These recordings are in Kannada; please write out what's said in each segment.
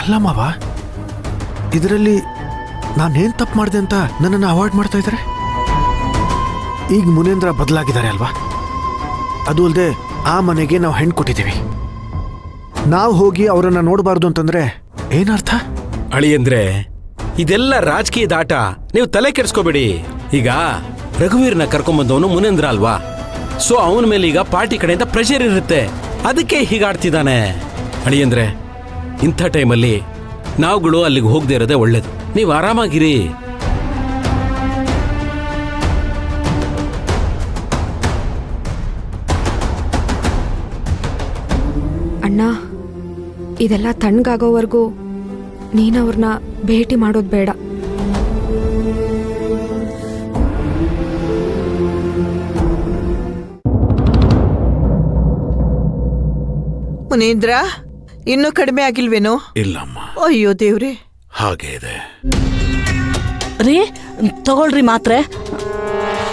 ಅಲ್ಲ ಮಾವ, ಇದರಲ್ಲಿ ನಾನೇನ್ ತಪ್ಪು ಮಾಡಿದೆ ಅಂತ ನನ್ನನ್ನು ಅವಾಯ್ಡ್ ಮಾಡ್ತಾ ಇದ್ದಾರೆ. ಈಗ ಮುನೇಂದ್ರ ಬದಲಾಗಿದ್ದಾರೆ ಅಲ್ವಾ? ಅದು ಅಲ್ಲದೆ ಆ ಮನೆಗೆ ನಾವು ಹೆಣ್ಣು ಕೊಟ್ಟಿದ್ದೀವಿ. ನಾವು ಹೋಗಿ ಅವರನ್ನ ನೋಡಬಾರ್ದು ಅಂತಂದ್ರೆ ಏನರ್ಥ? ಅಳಿಯಂದ್ರೆ ಇದೆಲ್ಲ ರಾಜಕೀಯದ ಆಟ, ನೀವು ತಲೆ ಕೆಡಿಸ್ಕೋಬೇಡಿ. ಈಗ ರಘುವೀರ್ನ ಕರ್ಕೊಂಬಂದವನು ಮುನೇಂದ್ರ ಅಲ್ವಾ? ಸೊ ಅವನ ಮೇಲೆ ಈಗ ಪಾರ್ಟಿ ಕಡೆಯಿಂದ ಪ್ರೆಷರ್ ಇರುತ್ತೆ, ಅದಕ್ಕೆ ಹೀಗಾಡ್ತಿದ್ದಾನೆ. ಅಳಿಯಂದ್ರೆ ಇಂಥ ಟೈಮಲ್ಲಿ ನಾವುಗಳು ಅಲ್ಲಿಗೆ ಹೋಗದೆ ಇರೋದೇ ಒಳ್ಳೇದು. ನೀವು ಆರಾಮಾಗಿರಿ. ಅಣ್ಣ, ಇದೆಲ್ಲ ತಣ್ಣಗಾಗೋವರೆಗೂ ನೀನವ್ರನ್ನ ಭೇಟಿ ಮಾಡೋದು ಬೇಡ. ಮುನೀಂದ್ರ, ಇನ್ನೂ ಕಡಿಮೆ ಆಗಿಲ್ವೇನೋ? ಇಲ್ಲಮ್ಮ. ಅಯ್ಯೋ ದೇವ್ರೆ, ಹಾಗೆ ಇದೆ. ರೀ ತಗೊಳ್ರಿ ಮಾತ್ರೆ.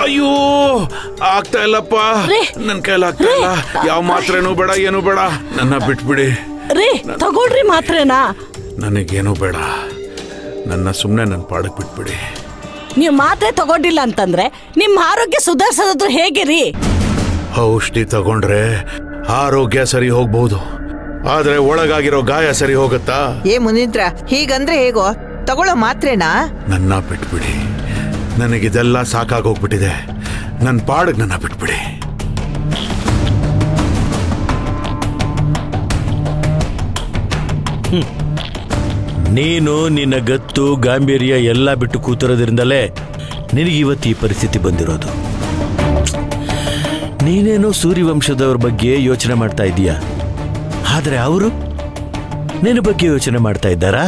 ಅಯ್ಯೋ, ಆಗ್ತಾ ಇಲ್ಲಪ್ಪ, ನನ್ ಕೈಲಾಗ್ತಾ ಇಲ್ಲ. ಯಾವ ಮಾತ್ರೆನೂ ಬೇಡ, ಏನು ಬೇಡ, ನನ್ನ ಬಿಟ್ಬಿಡಿ. ರೀ ತಗೊಳ್ರಿ ಮಾತ್ರೆನಾ. ನನಗೇನು ಬೇಡ, ನನ್ನ ಸುಮ್ಮನೆ ನನ್ನ ಪಾಡಕ್ ಬಿಟ್ಬಿಡಿ. ನೀವು ಮಾತ್ರೆ ತಗೊಂಡಿಲ್ಲ ಅಂತಂದ್ರೆ ನಿಮ್ಮ ಆರೋಗ್ಯ ಸುಧಾರಿಸೋದಾದ್ರೂ ಹೇಗೆ ರೀ? ಔಷಧಿ ತಗೊಂಡ್ರೆ ಆರೋಗ್ಯ ಸರಿ ಹೋಗ್ಬಹುದು, ಆದ್ರೆ ಒಳಗಾಗಿರೋ ಗಾಯ ಸರಿ ಹೋಗುತ್ತಾ? ಏ ಮುನೀಂದ್ರ, ಹೀಗಂದ್ರೆ ಹೇಗೋ? ತಗೊಳ್ಳೋ ಮಾತ್ರೆನಾ? ನನ್ನ ಬಿಟ್ಬಿಡಿ, ನನಗಿದೆಲ್ಲ ಸಾಕಾಗೋಗ್ಬಿಟ್ಟಿದೆ. ನನ್ನ ಪಾಡಗ್ ನನ್ನ ಬಿಟ್ಬಿಡಿ. ನೀನು ನಿನ್ನ ಗತ್ತು ಗಾಂಭೀರ್ಯ ಎಲ್ಲ ಬಿಟ್ಟು ಕೂತಿರೋದ್ರಿಂದಲೇ ನಿನಗಿವತ್ತು ಈ ಪರಿಸ್ಥಿತಿ ಬಂದಿರೋದು. ನೀನೇನೋ ಸೂರ್ಯವಂಶದವ್ರ ಬಗ್ಗೆ ಯೋಚನೆ ಮಾಡ್ತಾ ಇದ್ದೀಯ, ಆದ್ರೆ ಅವರು ನಿನ್ನ ಬಗ್ಗೆ ಯೋಚನೆ ಮಾಡ್ತಾ ಇದ್ದಾರಾ?